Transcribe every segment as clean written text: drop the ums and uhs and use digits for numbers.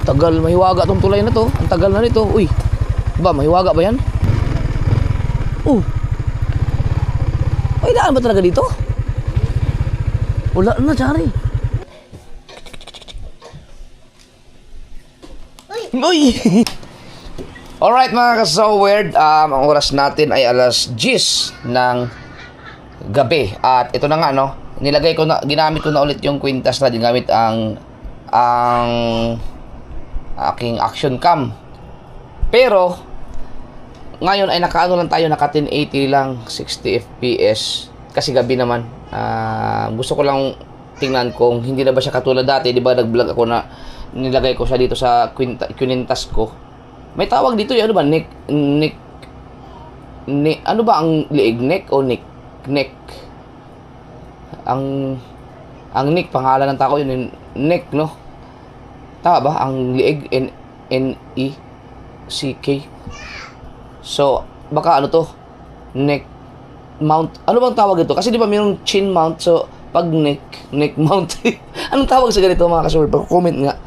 Tagal, mahiwaga tong tulay na to. Ang tagal na nito. Uy, ba, mahiwaga ba yan? May daan ba talaga dito? Wala na, Chari. Uy! Alright mga ka-so-weird, ang oras natin ay alas 10 ng gabi. At ito na nga, no, ginamit ko na ulit yung kwintas na ginamit ang aking action cam. Pero ngayon ay naka 1080 lang, 60 fps kasi gabi naman. Gusto ko lang tingnan kung hindi na ba siya katulad dati. Di ba nag-vlog ako na nilagay ko siya dito sa kwintas ko. May tawag dito, ano ba? Neck, ano ba ang liig? Neck o neck? Ang neck, pangalan ng tao yun, neck, no? Tama ba? Ang liig, N-E-C-K. So, baka ano to? Neck mount. Ano bang tawag ito? Kasi di ba mayroong chin mount, so pag neck mount. Anong tawag sa ganito mga kasur? Pag-comment nga.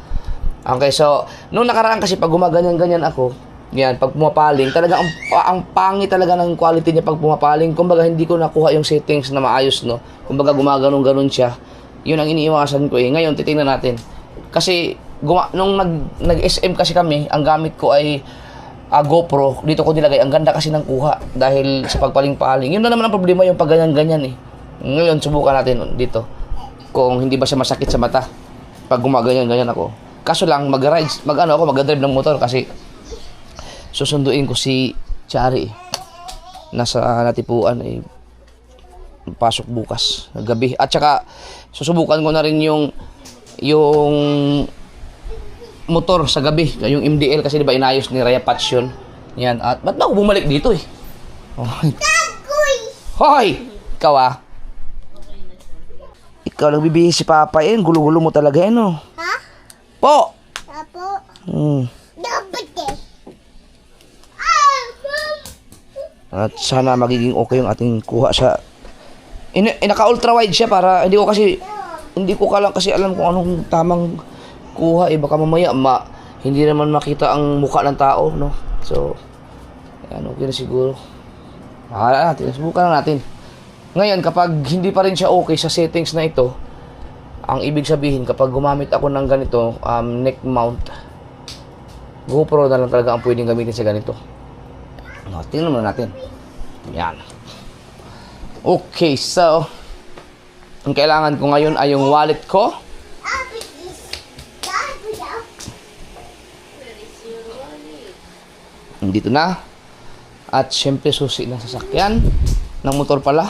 Okay, so, nung nakaraan kasi pag gumaganyan-ganyan ako, yan, pag pumapaling, talaga ang pangit talaga ng quality niya pag pumapaling. Kumbaga, hindi ko nakuha yung settings na maayos, no? Kumbaga, gumaganon-ganon siya. Yun ang iniiwasan ko eh. Ngayon, titingnan natin. Kasi, nung nag-SM kasi kami, ang gamit ko ay GoPro. Dito ko nilagay. Ang ganda kasi ng kuha dahil sa pagpaling-paling. Yun na naman ang problema yung pag ganyan-ganyan eh. Ngayon, subukan natin dito. Kung hindi ba siya masakit sa mata pag gumaganyan-ganyan ako. Kaso lang, mag-drive ng motor kasi susunduin ko si Chari. Nasa natipuan ay pasok bukas na gabi. At saka, susubukan ko na rin yung motor sa gabi. Yung MDL kasi diba inayos ni Raya Patch yun. Yan. At ba't na ako bumalik dito eh? Hoy! Ikaw Ikaw nagbibihis si Papa eh. Gulo-gulo mo talaga eh, no? Po! Apo. Dapat eh. At sana magiging okay yung ating kuha sa naka-ultra wide siya para hindi ko lang kasi alam kung anong tamang kuha eh. Baka mamaya hindi naman makita ang mukha ng tao, no? So, yan, okay na siguro. Bahala natin. Subukan lang natin. Ngayon, kapag hindi pa rin siya okay sa settings na ito, ang ibig sabihin, kapag gumamit ako ng ganito, neck mount, GoPro na lang talaga ang pwedeng gamitin sa ganito. No, tingnan muna natin. Yan. Okay, so, ang kailangan ko ngayon ay yung wallet ko. Dito na. At syempre, susi ng sasakyan. Ng motor pala.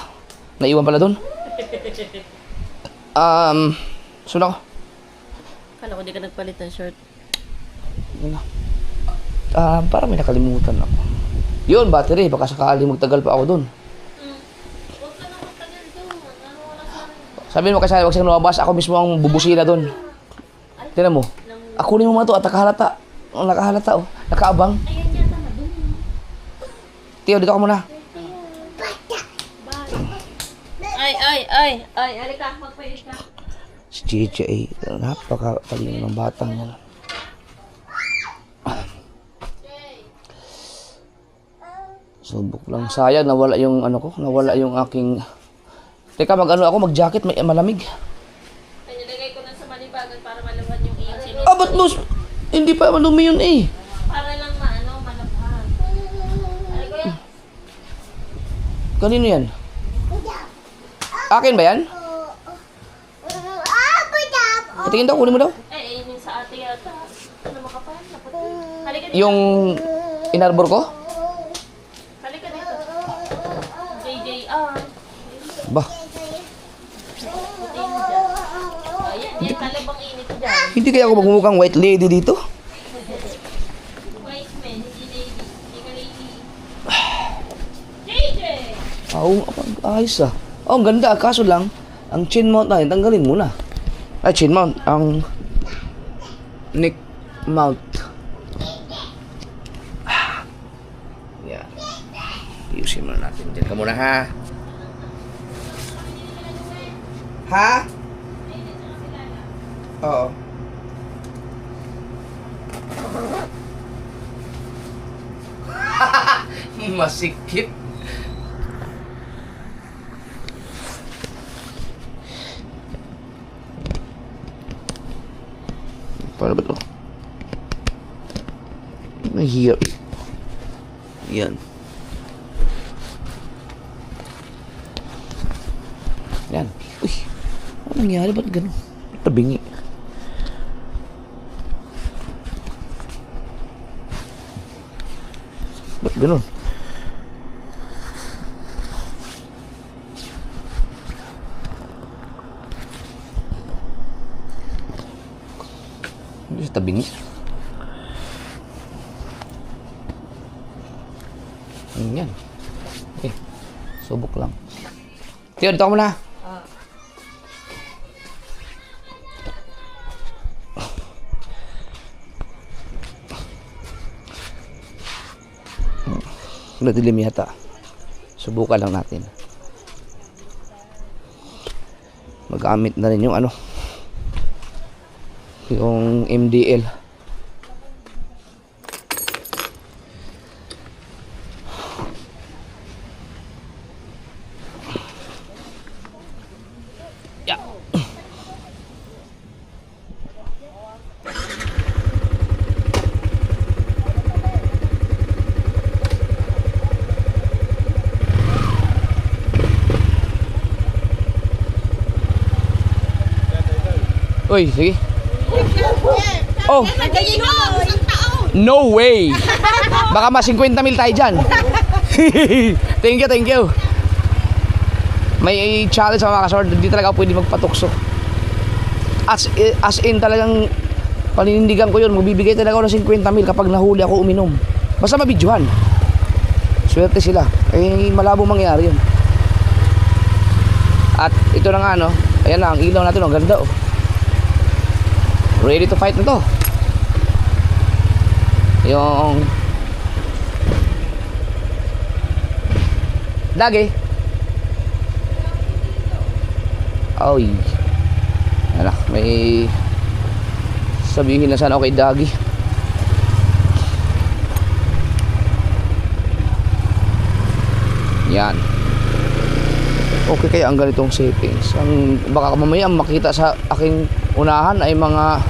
Naiwan pala dun. Suna ko. Kala ko di ka nagpalit ng short. Yun na. Parang may nakalimutan ako. Yun, battery. Baka sakali magtagal pa ako dun. Huwag ka na magtagal doon. Sabihin mo kasi, huwag siyang lumabas. Ako mismo ang bubusina dun. Tignan mo. Akunin mo mga to at nakahalata. Nakahalata, oh. Nakaabang. Ayan yata na doon. Tiyo, dito ka muna. Ay. Halika, magpailit ka. Si JJ ay napakatalino ng batang yan. Subok lang. Sayang, nawala yung nawala yung aking... Teka, mag-jacket, may malamig. Ay, nilagay ko na sa malibagan para malaman yung iyong sinit. Ba't mo? Hindi pa malumi yun eh. Para lang malabhan. Ay, kuya. Kanino yan? Akin ba yan? Tingin daw, kunin mo daw. Yun yung sa ate yata. Ano makapal? Halika dito. Yung inarbor ko? Halika dito. JJR. Ba, Yan, talabang init dyan. hindi kaya ako magmumukhang white lady dito? White man, hindi lady. Hindi ka lady. JJ! Ayos ah. Ang ganda. Kaso lang, ang chin mount na yun, tanggalin mo na. Ay, chin mount. Ang neck mount. Yan. Ayusin muna natin. Diyan ka muna, ha? Ha? Oo. Masikip. Paano ba ito? Mahirap. Yan. Yan. Uy. Ano nangyari? Ba't ganun? Tabingi. Ba't ganun? Hindi siya tabingi. Yan. Subok lang. Tiyo, dito ka muna. Nadilim yata. Subukan lang natin. Magamit na rin yung ano, yung MDL. Yeah. Uy, sige. Oh, no way. Baka mas 50 mil tayo dyan. Thank you, thank you. May challenge sa mga kasor. Hindi talaga ako pwede magpatukso. As in talagang paninindigan ko yun. Magbibigay talaga ako ng 50 mil kapag nahuli ako uminom. Basta mabidyohan. Swerte sila. Eh, malabo mangyari yun. At ito na nga, no. Ayan na, ang ilaw natin. Ang ganda, oh. Ready to fight na to. Yung Dagi. Oy. Anak, may sabihin na sana ako kay Dagi. Yan. Okay kaya ang ganitong settings. Ang baka mamaya makita sa aking unahan ay mga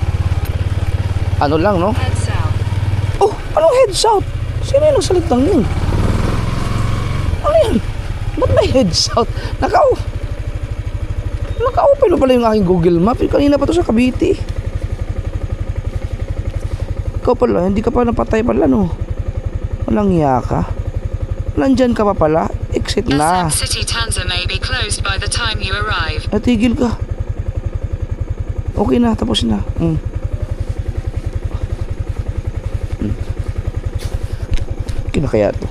ano lang, no? Head south. Oh, anong head south? Sino yung nagsalitang yun? Ano yan? Ba't may head south? Naka-open na pala yung aking Google Map. Kanina pa to sa Cavite. Ikaw pala, hindi ka pa napatay pala, no? Walang hiya ka. Nandyan ka pa pala. Exit na. Assam City Tanza may be closed by the time you arrive. Natigil ka. Okay na, tapos na. Kinakaya to.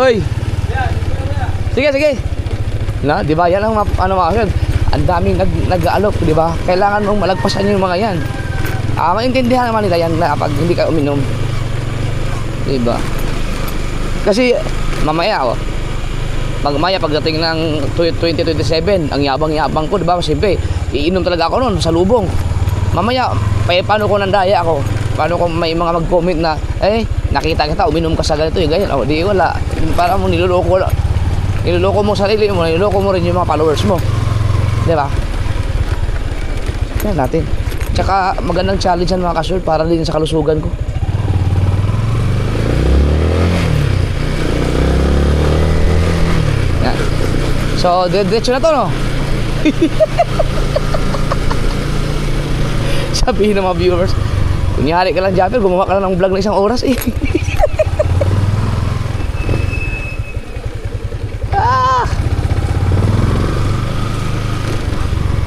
Oy. Sige, sige. Na, di ba? Yan ang ano mga. Ang daming nag-aalok, di ba? Kailangan mong malagpasan yung mga yan. Maintindihan naman nila yan na pag hindi ka uminom. Di ba? Kasi mamaya pagdating ng 2027, ang yabang-yabang ko, di ba? Siyempre, iinom talaga ako noon sa lubong. Mamaya, paano ko nandaya ako? Paano kung may mga mag-comment na, nakita kita, uminom ka sa ganito, ganyan. O, di wala. Para mo niloloko mo sarili mo, niloloko mo rin yung mga followers mo. Di ba? Yan natin. Tsaka magandang challenge yan mga kasur para din sa kalusugan ko. Yan. So, diretso na to, no? Sabihin ng mga viewers, kunyari ka lang, Japper, gumawa ka lang ng vlog na 1 oras, eh.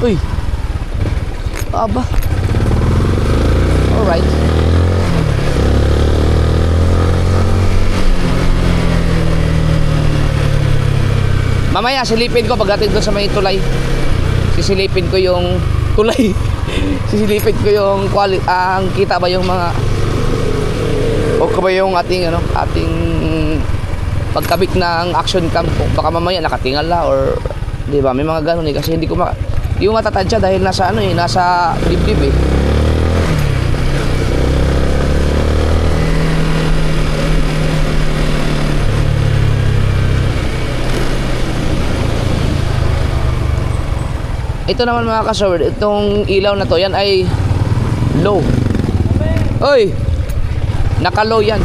Uy. Aba. Alright. Mamaya silipin ko pagdating doon sa may tulay. Sisilipin ko yung tulay. Sisilipin ko yung ang kita ba yung mga o ba yung ating ating pagkabit ng action cam, kung baka mamaya nakatingala or 'di ba, may mga ganun kasi hindi ko matatansya dahil nasa nasa dibdib eh. Ito naman mga kasaward, itong ilaw na to, yan ay low. Oy! Naka-low yan.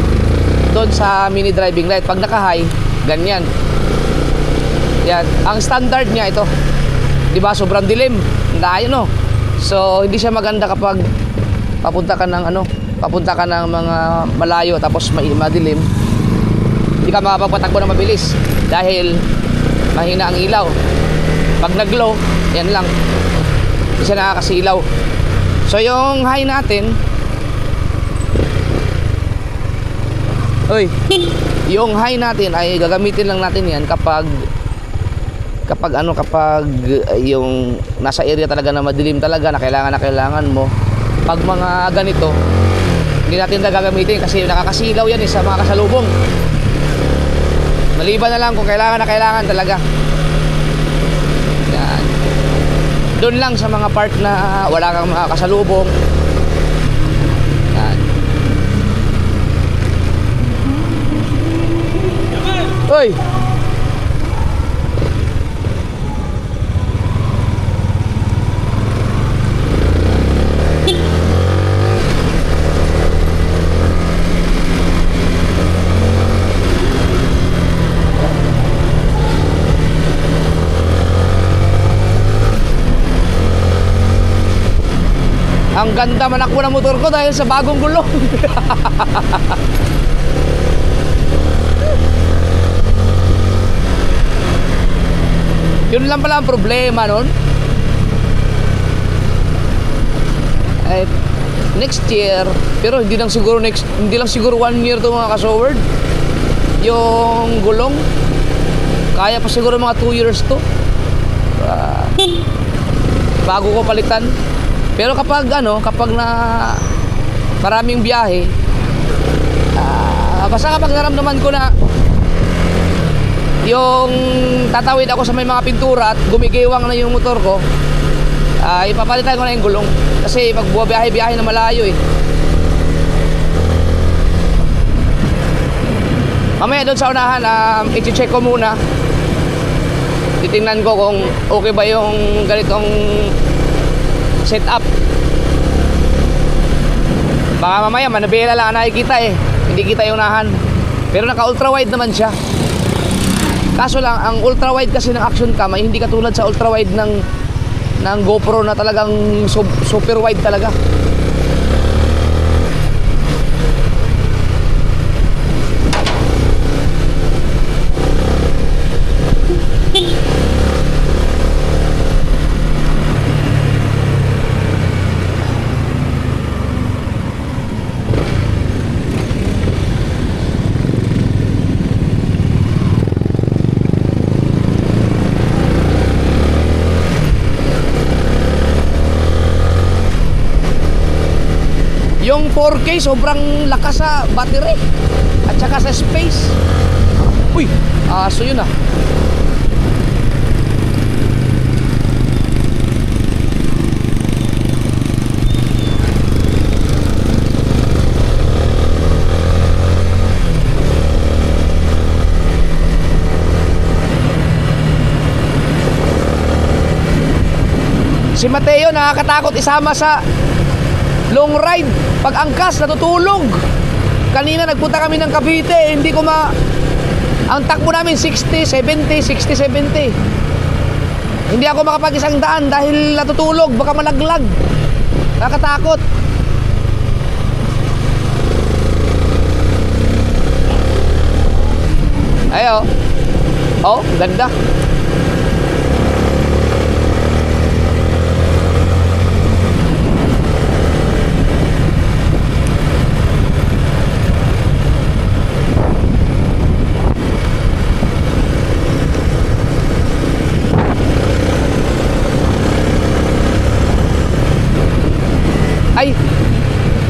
Doon sa mini driving light. Pag naka-high, ganyan. Yan. Ang standard niya ito. 'Di ba? Sobrang dilim. Tayo no. So, hindi siya maganda kapag papunta ka ng mga malayo tapos madilim. Hindi ka makapagpatakbo ng mabilis dahil mahina ang ilaw. Pag nag-low, yan lang. Hindi siya nakakasilaw. So yung high natin, yung high natin ay gagamitin lang natin yan kapag yung nasa area talaga na madilim talaga na kailangan mo. Pag mga ganito, hindi natin na gagamitin kasi nakakasilaw yan sa mga kasalubong. Maliban na lang kung kailangan talaga. Yan. Doon lang sa mga part na wala kang mga kasalubong. Yan. Hoy! Ang ganda manakbo ng motor ko dahil sa bagong gulong. Yun lang pala ang problema nun. Next year, pero hindi lang siguro 1 year to mga kasoward. Yung gulong kaya pa siguro mga 2 years to. Bago ko palitan. Pero kapag na maraming biyahe, basta kapag naramdaman ko na yung tatawid ako sa may mga pintura at gumigiwang na yung motor ko, ipapalitan ko na yung gulong. Kasi pag buwabiyahe na malayo eh. Mamaya doon sa unahan, i-check ko muna. Titingnan ko kung okay ba yung ganitong setup. Baka mamaya manabela lang nakikita eh, hindi kita yung unahan. Pero naka ultra wide naman siya. Kaso lang ang ultra wide kasi ng action cam ay hindi katulad sa ultra wide ng GoPro na talagang super wide talaga. Yung 4K sobrang lakas sa battery at saka sa space. Uy, aso yun ah. Si Mateo nakakatakot isama sa long ride. Pag angkas, natutulog. Kanina nagpunta kami ng Cavite, hindi ko ang takbo namin 60, 70, 60, 70. Hindi ako makapag-isang daan dahil natutulog, baka malaglag. Nakakatakot. Ayo. Oh, ganda.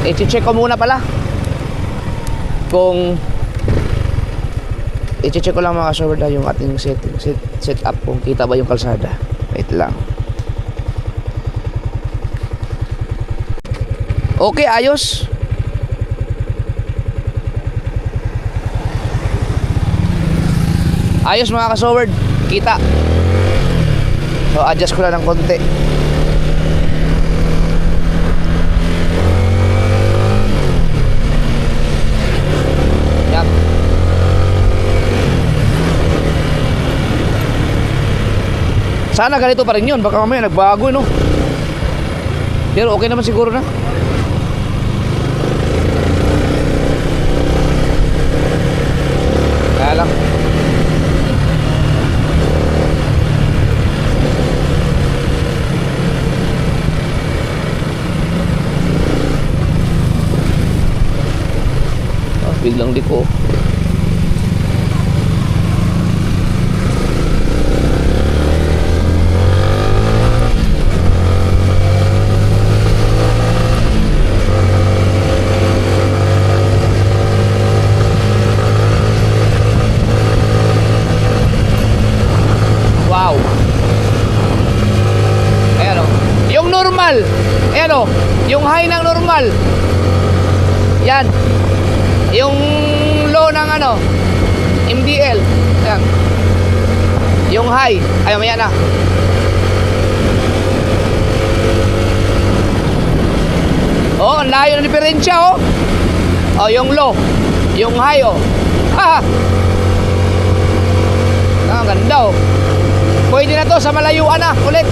I-check ko muna pala kung i-check ko lang mga ka-shower yung ating set up kung kita ba yung kalsada. Wait lang. Okay, ayos. Ayos mga ka-shower, kita. So adjust ko lang ng konti. Yan. Sana ganito pa rin yun. Baka mamaya nagbago no. Pero okay naman siguro na. Kaya lang biglang di ko. Wow. Ayan o. Yung normal. Ayan o. Yung high ng normal. Yan. Yung low ng ano MDL. Ayan. Yung high. Ay, maya na. Oh, ang layo ng diferensya oh. Oh, yung low. Yung high oh. Ha. Ang ganda oh. Pwede na to sa malayuan na ulit.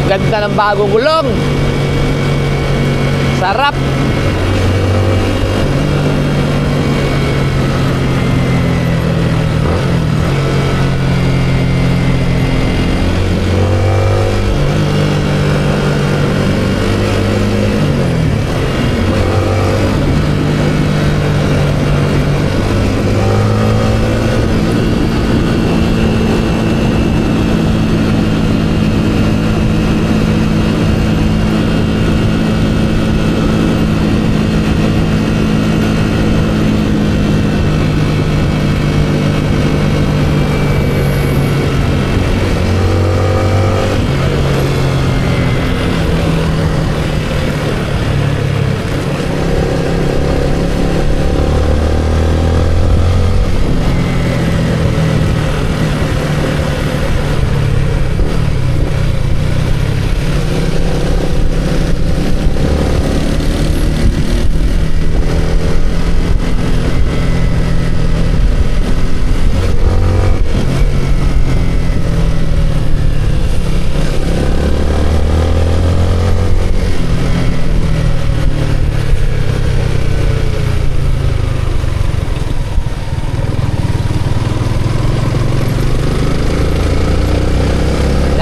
Ganda ng bagong gulong. Sarap.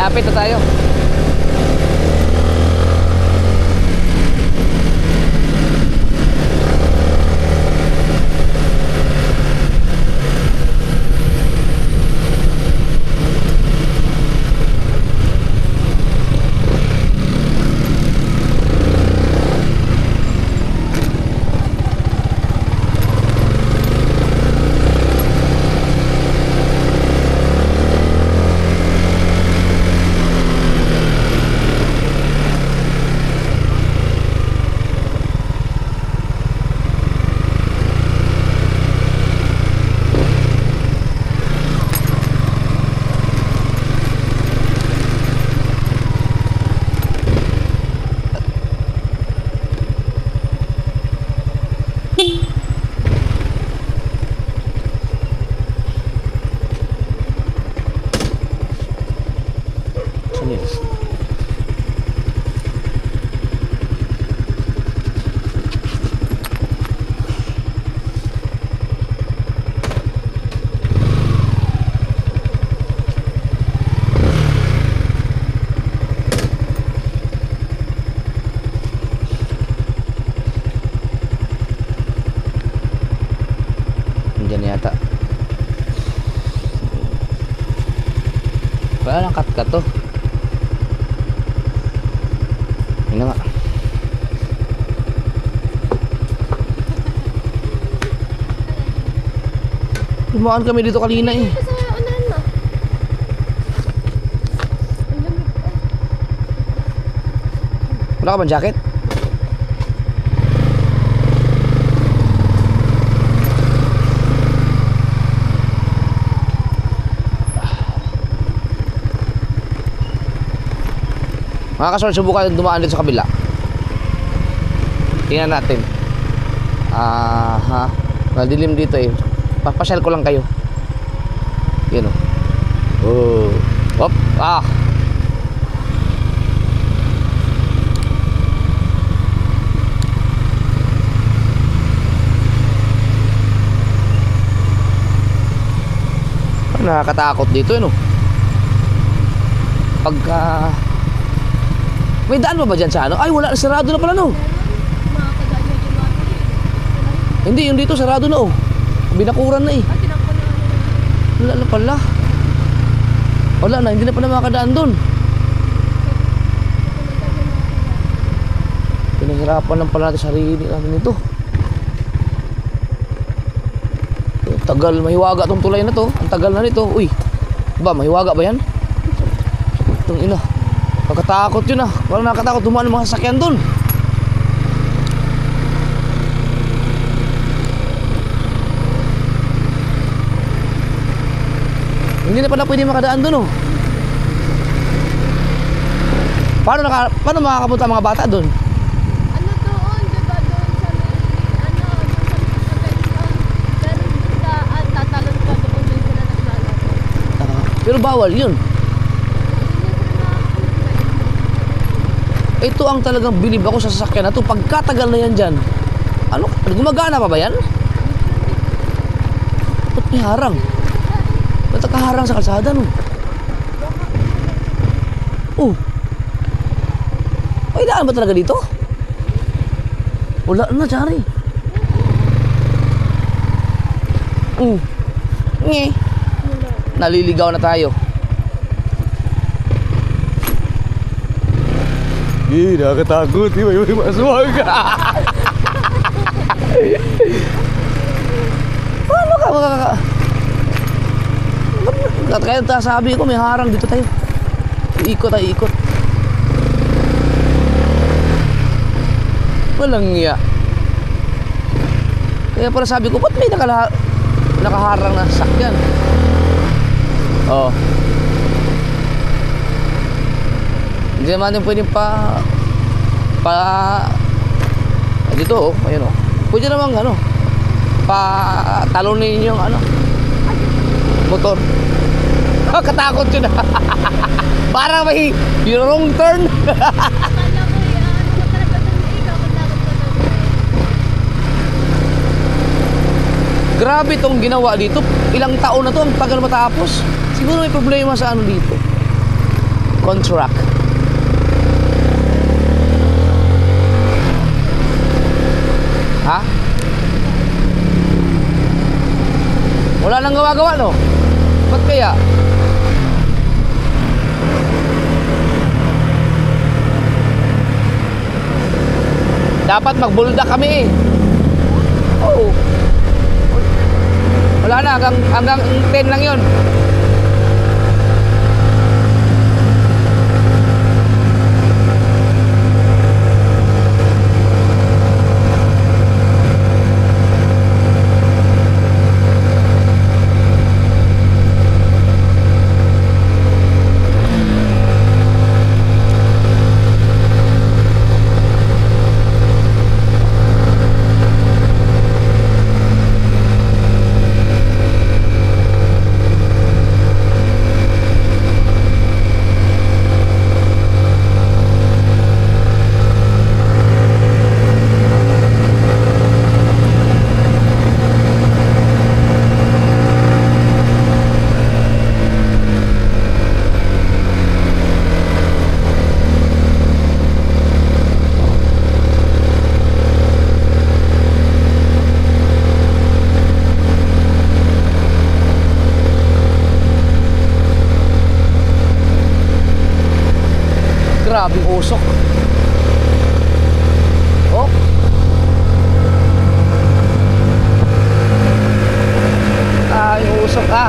Malapit na tayo. Saan yun? Nandiyan yata. Wala lang kat-kat to. Yun na nga. Dumaan kami dito kanina eh. Sa unahan mo. Ang lamig pa. Wala ka bang jacket? Mga kasor, subukan dumaan dito sa kabila. Tingnan natin. Madilim dito eh. Papasyal ko lang kayo. Yan o. Oh. Hop. Nakakatakot dito no. Pagka may daan ba dyan sa ano? Ay wala, sarado na pala no. Mga kadaan yung gumagawa. Hindi, yung dito sarado na oh. Binakuran na eh. Ay, tinakpan na. Wala na pala. Wala na, hindi na pala makakadaan doon. Pinahirapan lang pala natin sarili natin ito. Tagal, mahiwaga tong tulay na to. Ang tagal na nito. Uy, ba, mahiwaga ba yan? Itong ina. Pagkatakot yun ah. Parang nakatakot dumaan ng mga sasakyan doon. Hindi na pala pwede makadaan doon oh. Paano makakapunta ang mga bata doon? Ano doon, diba doon sa may, ano, doon sa ganyan. Pero tatalon ka doon doon sila naglalaro. Pero bawal yun. Ito ang talagang bilib ako sa sasakyan na to. Pagkatagal na yan dyan. Ano? Gumagana pa ba yan? Ba't may harang? Ba't nakaharang sa kalsada no? Oh. May daan ba talaga dito? Wala na, Chari. Nge. Naliligaw na tayo. Nakakatakot. May maswag. Paano ka makaka... Kaya sabi ko may harang dito tayo. Iikot tayo, ikot. Walang iya. Kaya pala sabi ko, ba't may nakaharang na sakyan? Oh. Hindi naman din pwedeng dito oh, ayun oh. Pwede namang ano, talonin yung ano, motor. Katakot yun. Parang may yung wrong turn. Akala ko yan, ano ka talaga doon na ikaw, katakot ka doon. Grabe tong ginawa dito. Ilang taon na to, ang tagal matapos. Siguro may problema sa ano dito. contract. Ha? Wala nang gawa-gawa, no? Ba't kaya? Dapat magbulda kami eh. Oo. Wala na, hanggang 10 lang yun. Grabing usok. Oh. Yung usok ah.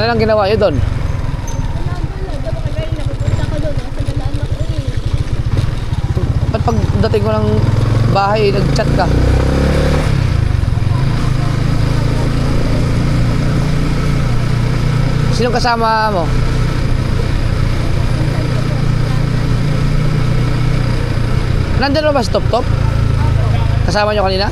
Ano lang ginawa nyo doon? Nandun lang. Diba kagaya napupunta ko doon. Nasa galaan ako eh. Ba't pagdating ko ng bahay, nag-chat ka? Sinong kasama mo? Nandun na ba si Top Top? Kasama nyo kanina?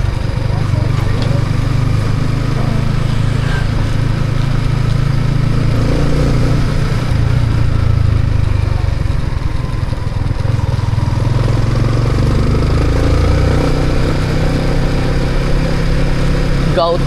Goat.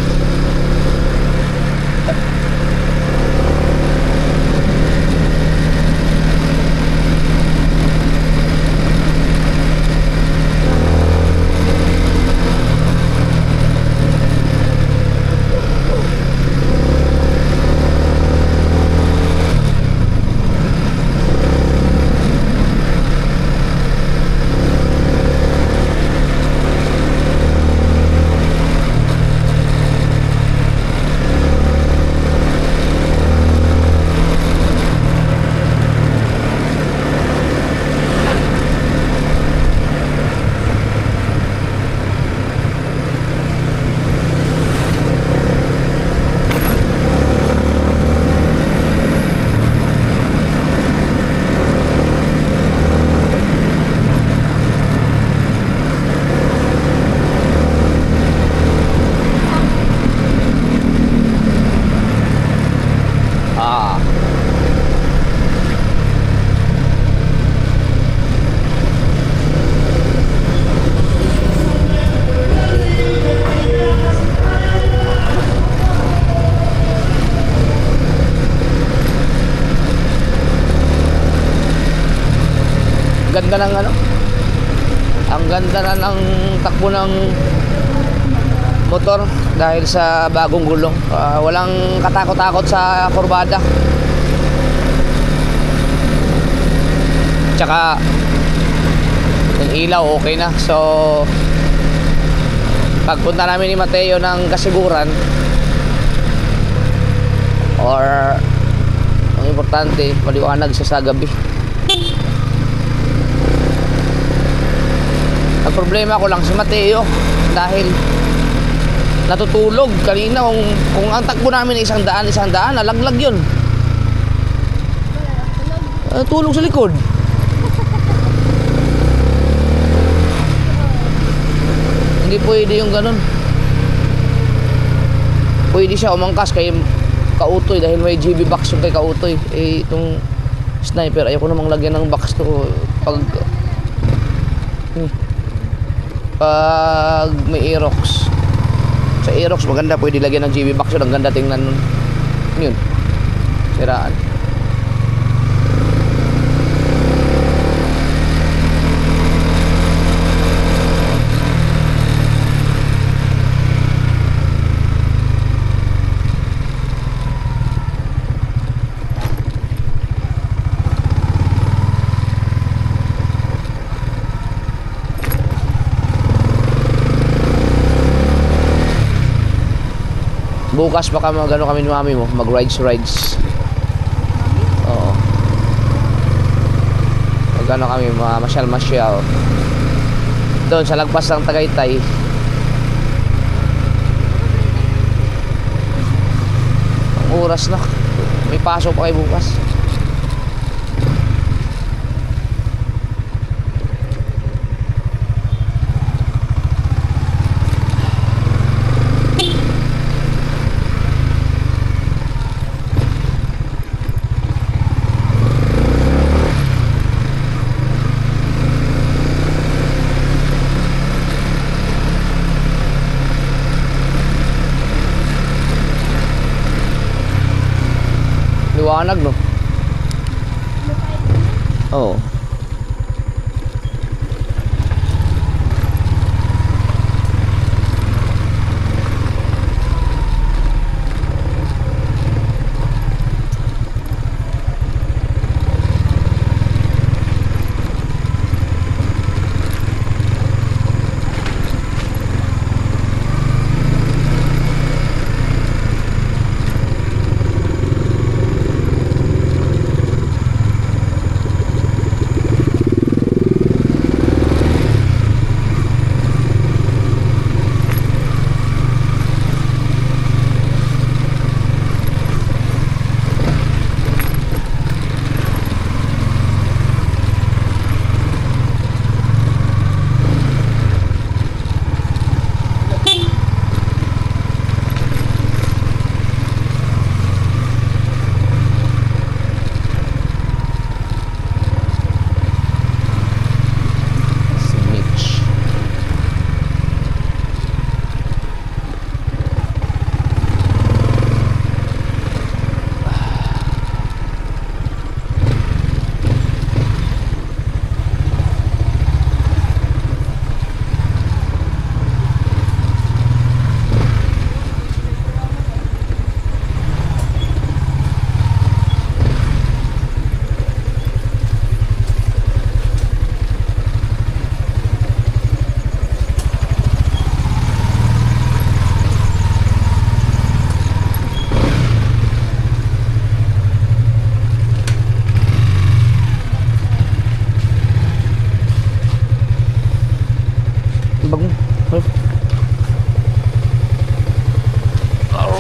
Ah. Ganda ng ano? Ang ganda na ng takbo ng motor dahil sa bagong gulong. Walang katakot-takot sa kurbada. Tsaka yung ilaw okay na. So pagpunta namin ni Mateo ng kasiguran or ang importante maliwanag siya sa gabi. Ang problema ko lang si Mateo dahil natutulog kanina. Kung ang takbo namin ay 100, nalaglag yun. Tulog sa likod. Hindi pwede yung ganun. Pwede siya umangkas kay Kautoy dahil may GB box yung kay Kautoy. Itong sniper ayoko namang lagyan ng box to pag may Aerox. Sa Aerox maganda, pwede lagyan ng GB box yun. Ang ganda tingnan nun. Yun, siraan. Bukas baka magano kami ni mami mo, mag rides. Oo. Magano kami, masyal. Doon sa lagpas ng Tagaytay. Ang oras na. May pasok pa kayo bukas. Liwanag, no? Oo.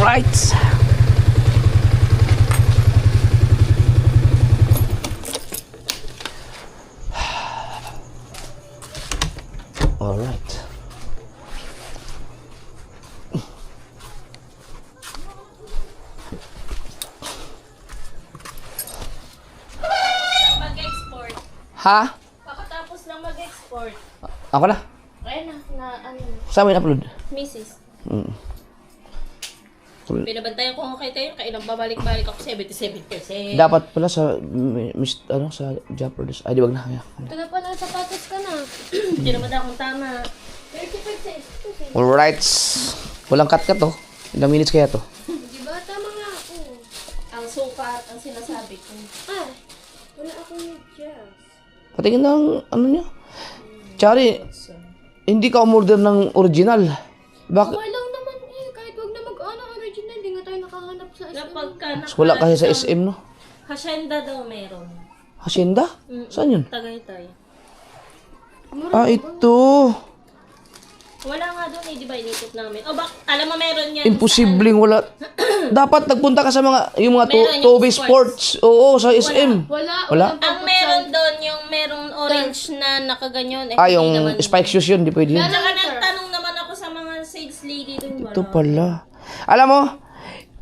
Alright. Alright. Mag-export. Ha? Pakatapos lang mag-export. Ako na. Ayan na ano, Saan mo in-upload? Mrs. Mm. Binabantayan ko nga kayo tayo, kailang babalik-balik ako 77%. Dapat pala sa sa Japanese. Ay, di wag na. Ito na pala, sapatos ka na. Hindi naman akong tama. 35%. Alright. Walang cut-cut to. Ilang minutes kaya to? Di ba? Tama nga ako. Ang sukat, ang sinasabi ko. Ah, wala akong medyas. Patingin na ang ano niya. Chari, hindi ka umorder ng original. Bakit? Okay lang naman eh, kahit wag na mag-ano original, di nga tayo nakahanap sa SM. Wala kasi sa SM, no? Hacienda daw meron. Hacienda? Saan yun? Tagaytay. Ah, ito. Wala nga doon eh, di ba inikot namin? O alam mo meron yan. Imposibleng wala. Dapat nagpunta ka sa mga, yung mga Meron yung Toby Sports. Oo, sa SM. Wala? Ang meron doon, yung merong orange na nakaganyon. Eh, Ah, hindi yung naman spike shoes yun, di pwede yun. Tsaka nagtanong naman ako sa mga sales lady doon. Ito pala. Alam mo,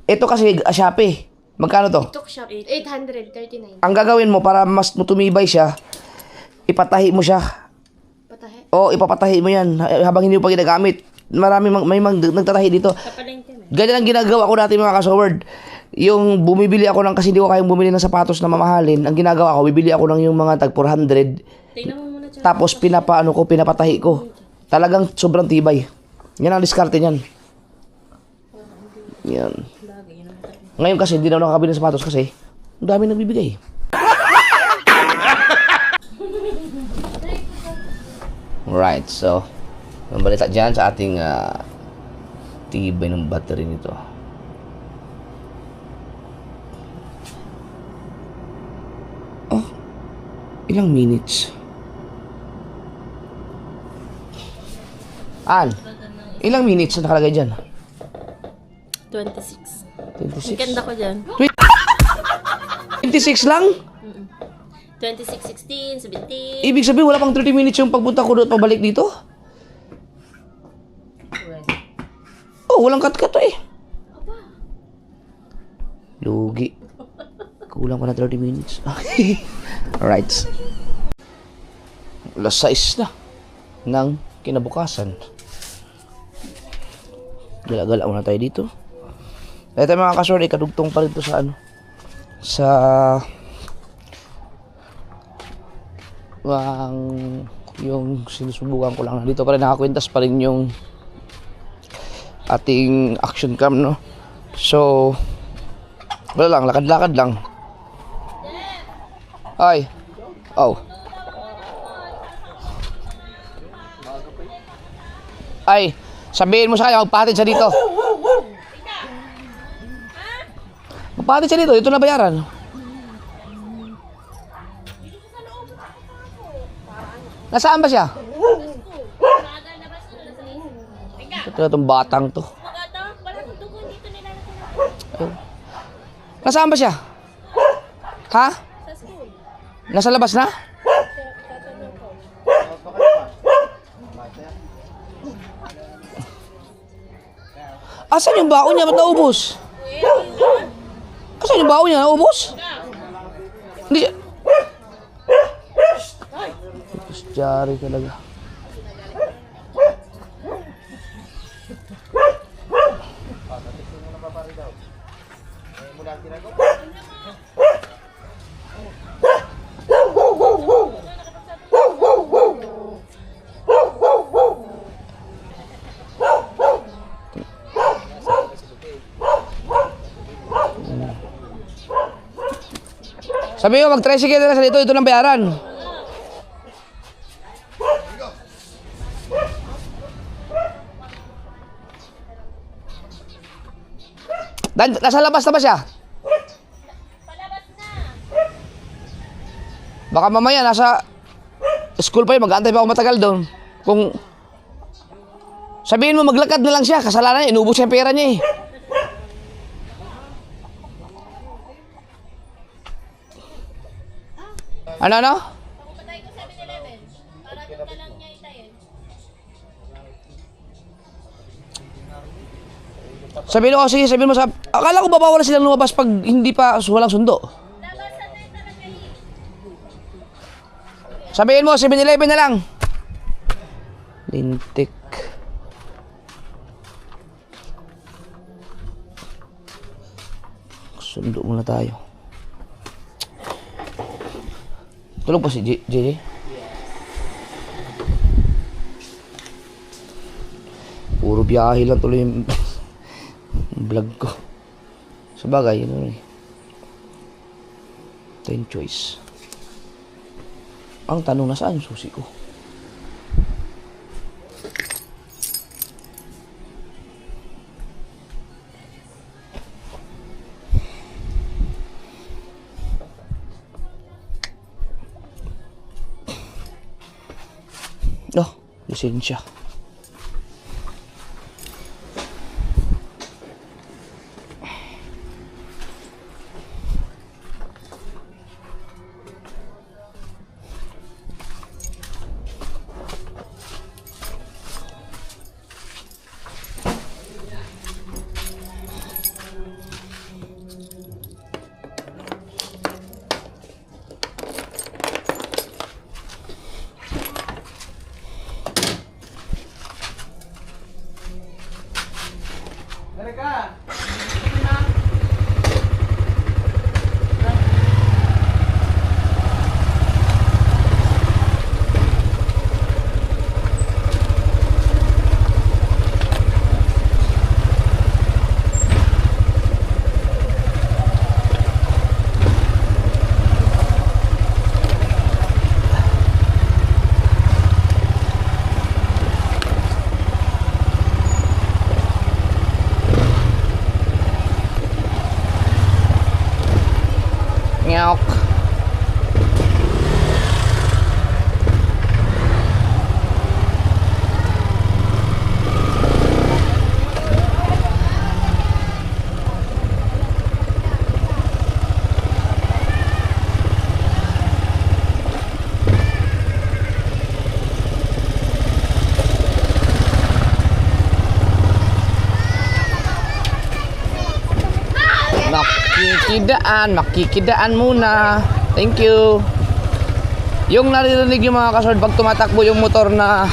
ito kasi Shopee. Magkano to? TikTok shop, 839. Ang gagawin mo para mas tumibay siya, ipatahi mo siya. Patahe. O, ipapatahi mo yan habang hindi mo pa ginagamit. May nagtatahi dito. Kapalengke na. Ganyan ang ginagawa ko dati mga kasoward. Yung bumibili ako ng, kasi hindi ko kayang bumili ng sapatos na mamahalin. Ang ginagawa ko, bibili ako ng yung mga tag 400. Tingnan mo muna dyan. Tapos pinapatahi ko. Talagang sobrang tibay. Yan ang diskarte niyan. Yan. Ngayon kasi hindi na ako nakakabili ng sapatos kasi ang dami nagbibigay. Right, so ang balita dyan sa ating tibay ng battery nito. Oh, ilang minutes? Ilang minutes na nakalagay dyan? 26. 26? Ang ganda ko dyan. 26 lang? 26, 16, 17. Ibig sabihin wala pang 30 minutes yung pagpunta ko doon at pabalik dito? Oh, walang cut-cut eh. Lugi. Kulang pa na 30 minutes. Alright. Alas 6 na ng kinabukasan. Gala-gala muna tayo dito. Ito mga kasor, kadugtong pa rin to sa ano. Sa yung sinusubukan ko lang. Dito pa rin nakakwintas pa rin yung ating action cam, no? So, wala lang, lakad-lakad lang. Ay. Oh. Ay, sabihin mo sa kanya, magpahatid siya dito. Magpahatid siya dito, ito na bayaran. Nasaan ba siya? Ito na itong batang to. Nasaan ba siya? Ha? Nasa labas na? Asan yung baon niya? Ba't naubos? Asan yung baon niya? Naubos? Hindi siya... Jari talaga. Sabi mo, mag-tricycle na sa dito. Ito ng bayaran. Nasa labas na ba siya? Palabas na. Baka mamaya nasa school pa yun. Mag-aantay pa ako matagal doon. Kung sabihin mo maglakad na lang siya. Kasalanan niya. Inubos siya yung pera niya eh. Ano? Patay ko 7-Eleven. Para doon ka lang niya itayin. Sabihin ko, sige, sabihin mo sa... Akala ko babawala silang lumabas pag hindi pa walang sundo. Labasan na yung talaga eh. Sabihin mo, 7-Eleven na lang. Lintik. Sundo muna tayo. Tulog pa si JJ? Puro biyahe lang tuloy yung vlog ko. Sabagay, yun eh. 10 choice. Ang tanong, nasaan yung susi ko? Oh, lisensya. Ngok. Makikidaan muna. Thank you. Yung naririnig yung mga kasord pag tumatakbo yung motor na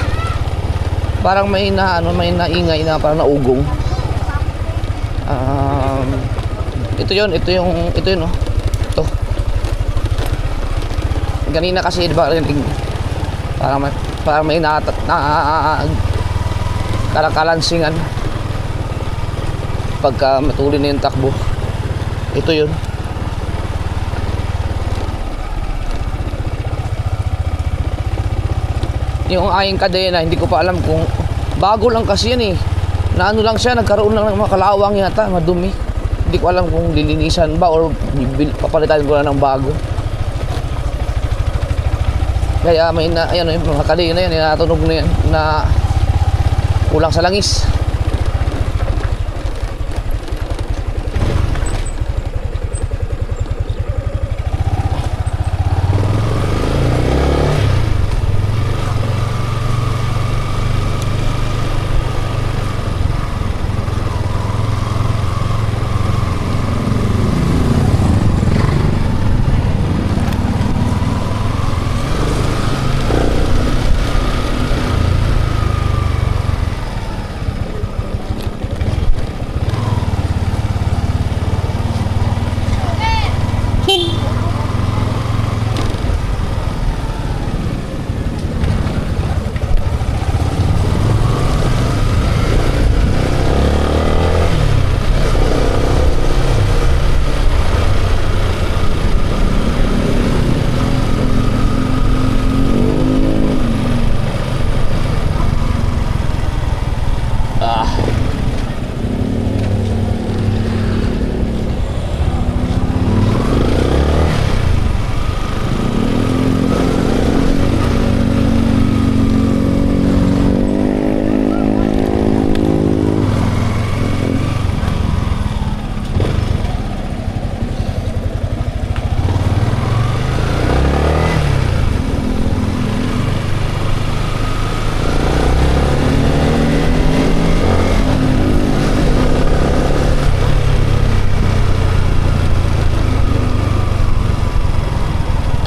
parang may naingay na parang naugong. Ito yun oh. Ito. Ganina kasi diba parang may kalakalansingan pagka matuloy na yung takbo. Ito yun. Yung aking kadena, hindi ko pa alam kung bago lang kasi yan eh. Na ano lang siya, nagkaroon lang ng mga kalawang yata, madumi. Hindi ko alam kung lilinisan ba or papalitan ko na ng bago. Kaya may ayan yung mga kadena yan, natunog na yan na kulang sa langis.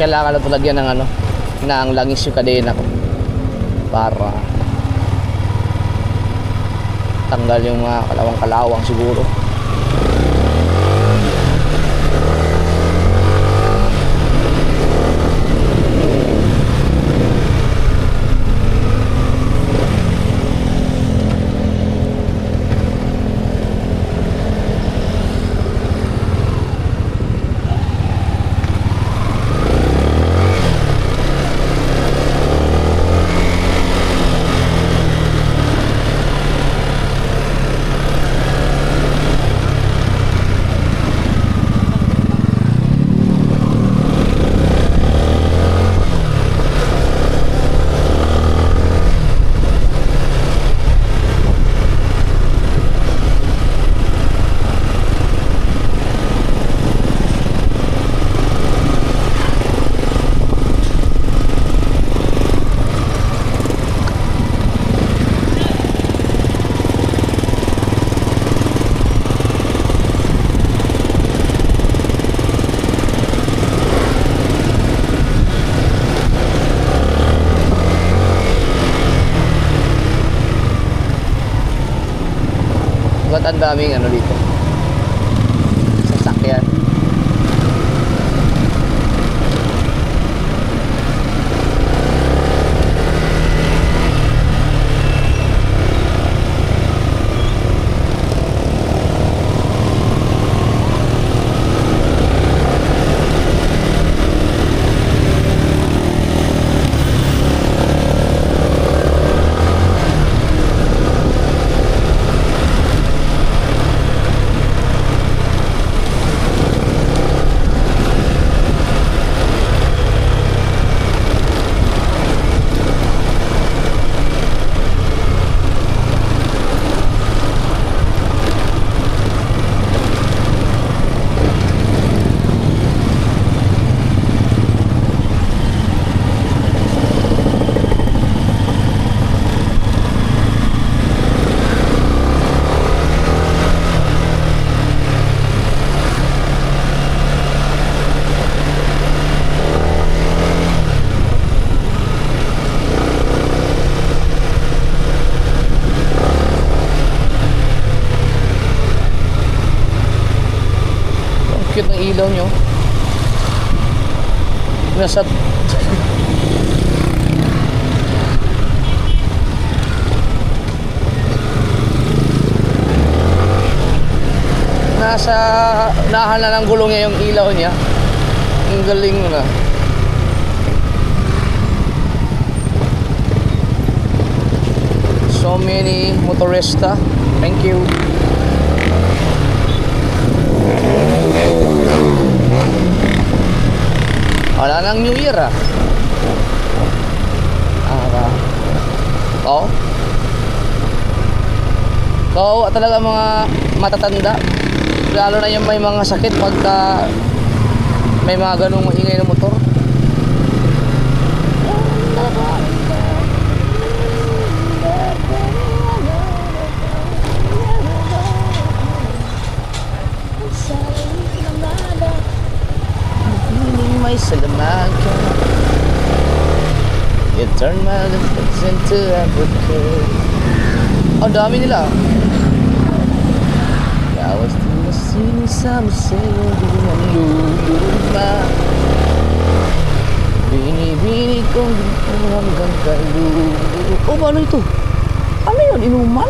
kailangan na lagyan ng ano, ng langis yung kadena ko para tanggal yung mga kalawang-kalawang siguro. Ba't ang daming ano dito? Sasakyan. Cute ng ilaw nyo. Nasa unahan na ng gulong niya yung ilaw niya. Ang galing mo na. So many motorista. Thank you. Wala nang New Year ah. Oo, talaga mga matatanda. Lalo na yung may mga sakit pagka may mga ganung maingay na motor. May salamat ka. You turn my lips into Africa. Oh, dami nila. Yawas na sinisama sa'yo, di naman luluma. Bini-bini kong dito hanggang kalulo. Oh, paano ito? Ano yun? Inuman?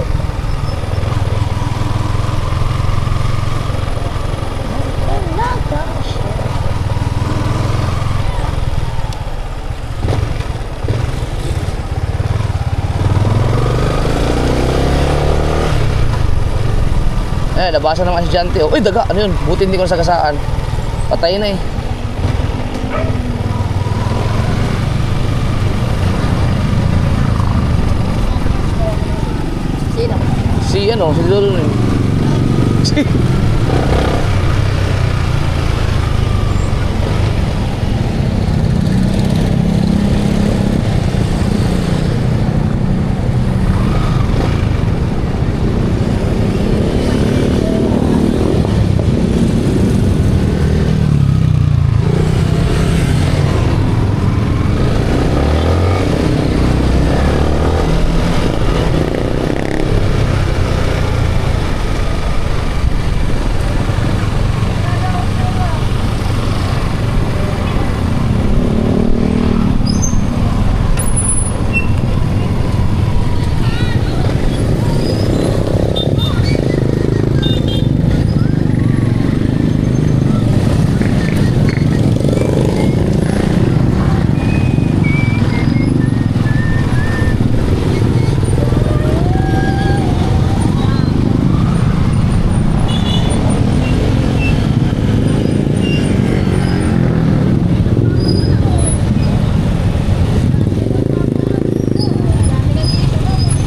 Labasan ng mga estudyante. Oh. Uy, daga! Ano yun? Buti hindi ko nasagasaan. Patay na eh. Sino? Si ano? Si Lolo yun.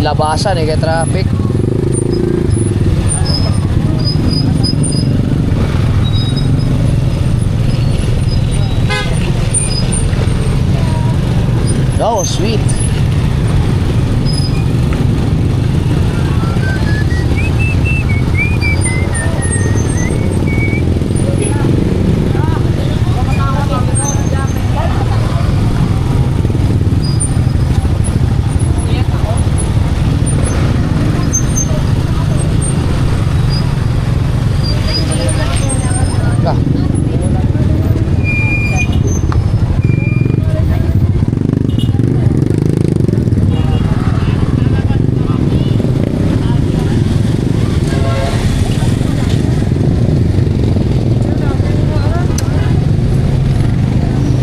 labasan kay traffic. Oh, sweet. Ah.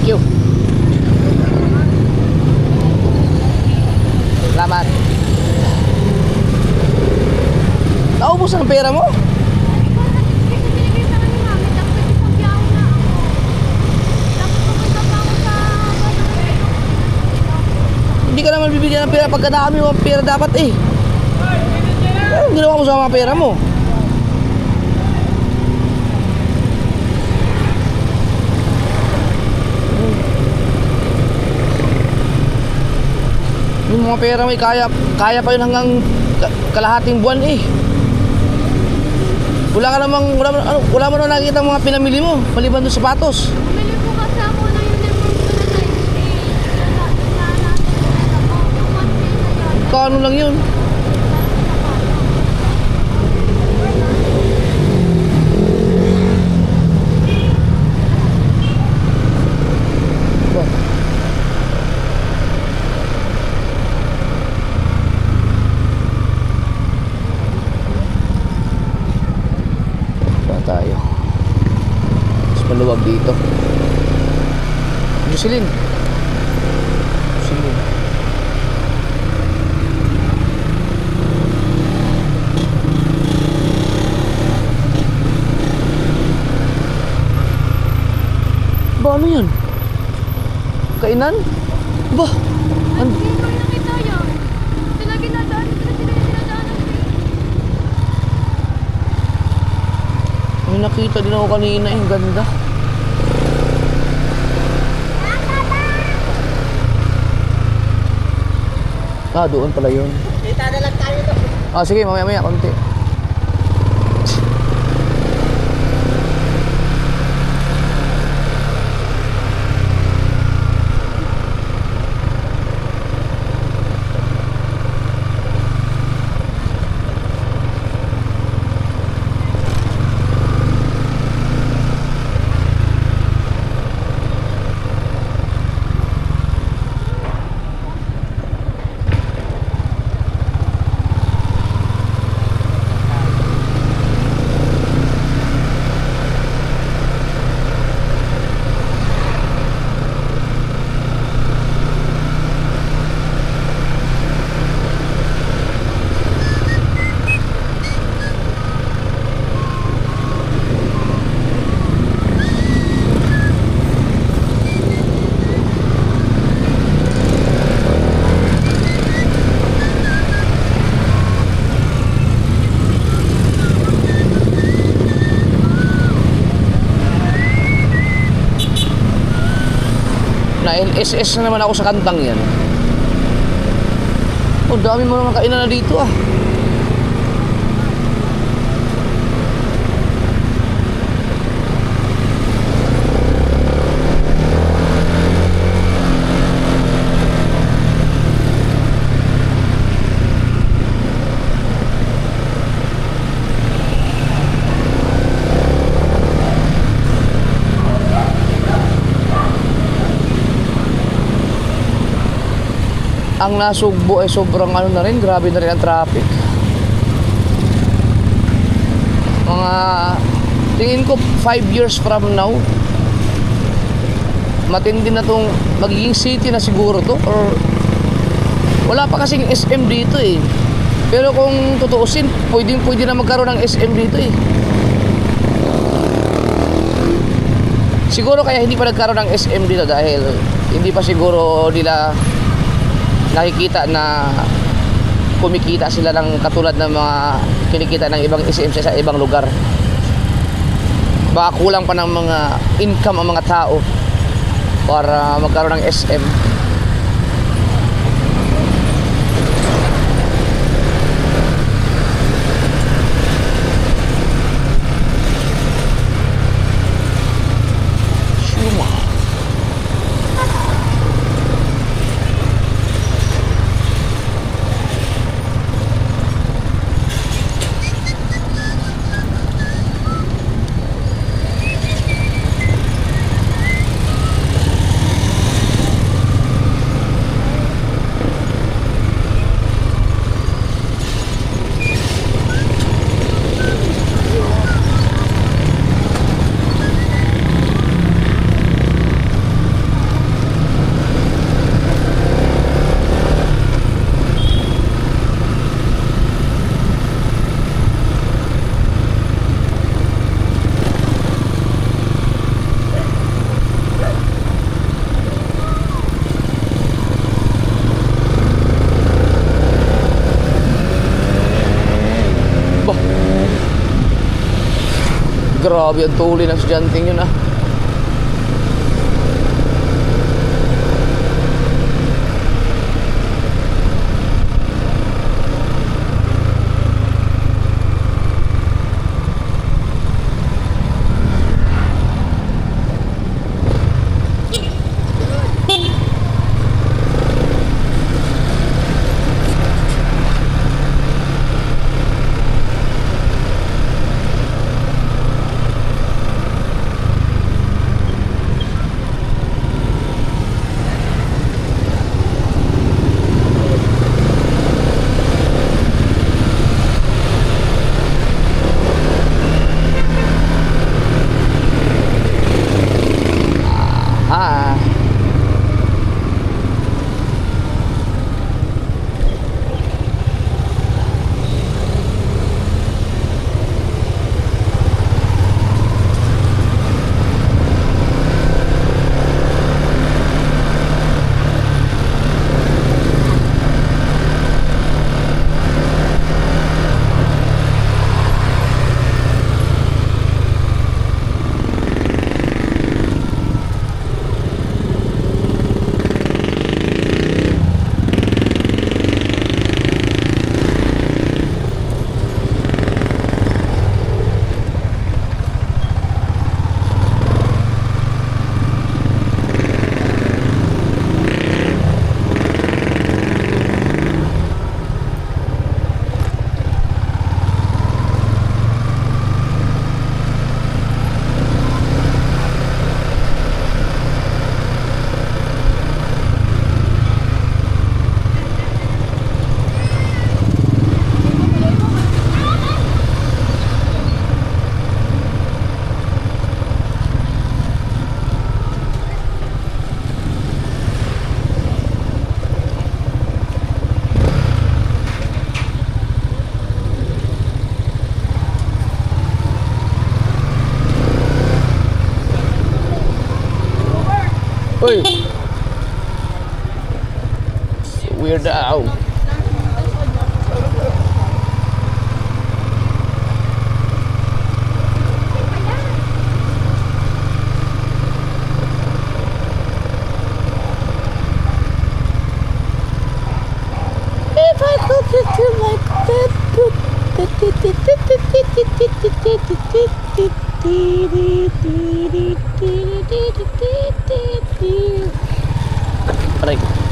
Yo. Salamat. Naubos ang pera mo? Kasi binigay sa kanya mami, tapos nagsabiyaw na ako. Tapos pumunta pa ako sa Hindi ka naman bibigyan ng pera pagkadami mo ang pera dapat eh. Anong ginawa mo sa mga pera mo? Yung mga pera may kaya pa yun hanggang kalahating buwan eh. Wala mo na nakikita ang mga pinamili mo maliban doon sapatos. Bumili po kasi ako ng uniform ko na 98. Yung 1K na yun. Kano lang yun? Ba? Ba tayo? Mas maluwag dito. Jocelyn. Jocelyn. Ba, ano yan? Kainan? Ba? Hindi ko nakita yun. Sila ginadaan, sila ginadaanan ko eh. May nakita din ako kanina, yung ganda. Ah, doon pala yun. Kita na lang tayo to. Ah, sige, mamaya-maya, konti. Na LSS na naman ako sa kantang yan. Oh, dami mo naman kainan na dito ah. Ang Nasugbo ay sobrang ano na rin, grabe na rin ang traffic. Mga tingin ko 5 years from now matindi na tong magiging city na siguro to, or wala pa kasing SM dito eh. Pero kung tutuusin, pwede na magkaroon ng SM dito eh. Siguro kaya hindi pa nagkaroon ng SM dito dahil hindi pa siguro nila nakikita na kumikita sila ng katulad ng mga kinikita ng ibang SMC sa ibang lugar. Baka kulang pa ng mga income ang mga tao para magkaroon ng SM. Shuma. Bah. Grabe ang tuli ng estudyanteng yun ah. Ah. Uy. Weird out. If I could just do like Aray.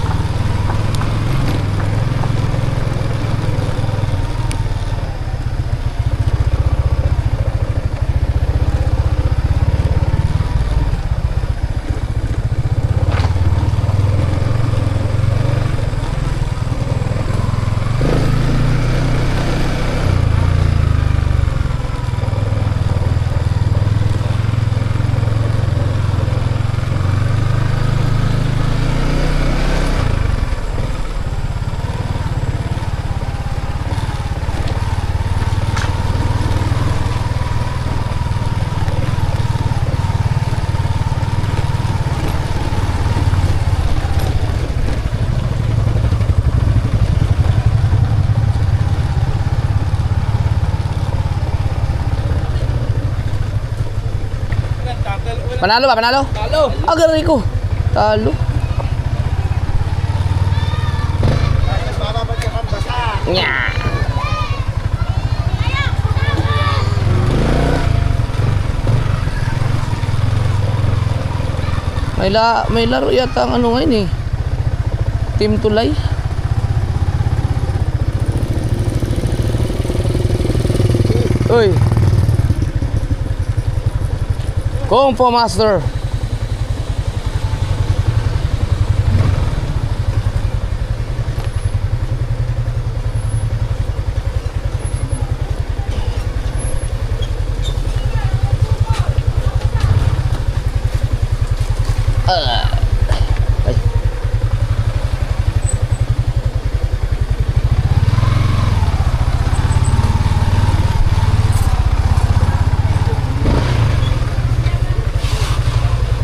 Panalo ba? Panalo? Talo. Agaray ko. Talo. Nya. May laro yata ang ano ngayon eh. Team Tulay. Uy. Kung po master. Ay.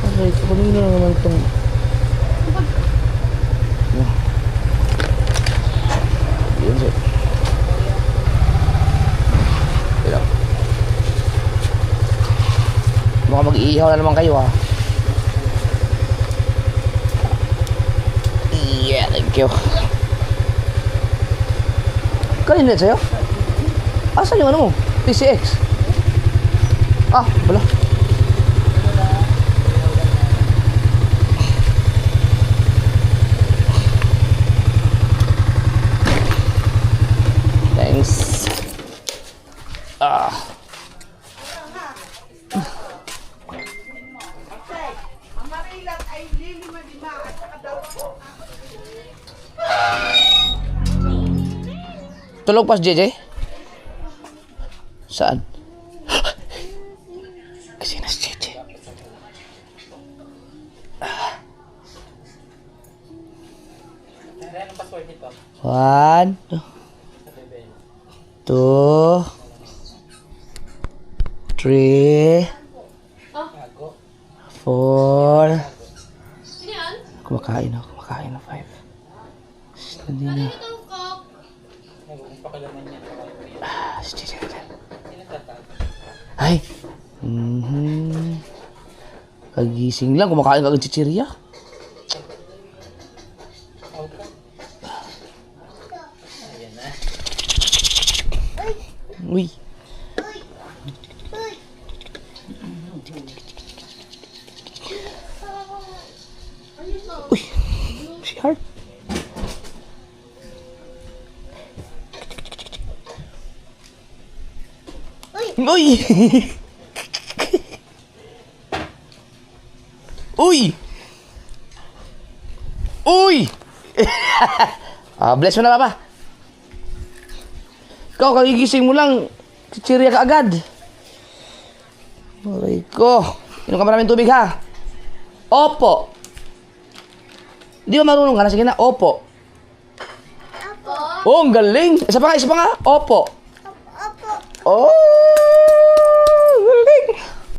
Aray, kunin na naman itong... Yun siya. Kaya. Baka mag-iihaw na naman kayo ha. Yeah, thank you. Kanina sa'yo? Asan yung ano mo? PCX? Ah, wala. Thanks. Ah. Tulog pas JJ? Saan? Kasi na si JJ. One, two, three, four. Kumakain na, five. Hindi na. Ay. Kagising lang, kumakain ka ng chichirya. Uy. Uy. Si Heart. Uy! Uy! Uy! Bless mo na, Papa. Ikaw, kagigising mo lang, chichirya ka agad. Aray ko. Inom ka maraming tubig, ha? Opo. Di ba marunong ka na? Sige na, opo. Oh, ang galing. Isa pa nga. Opo. Opo. Oh!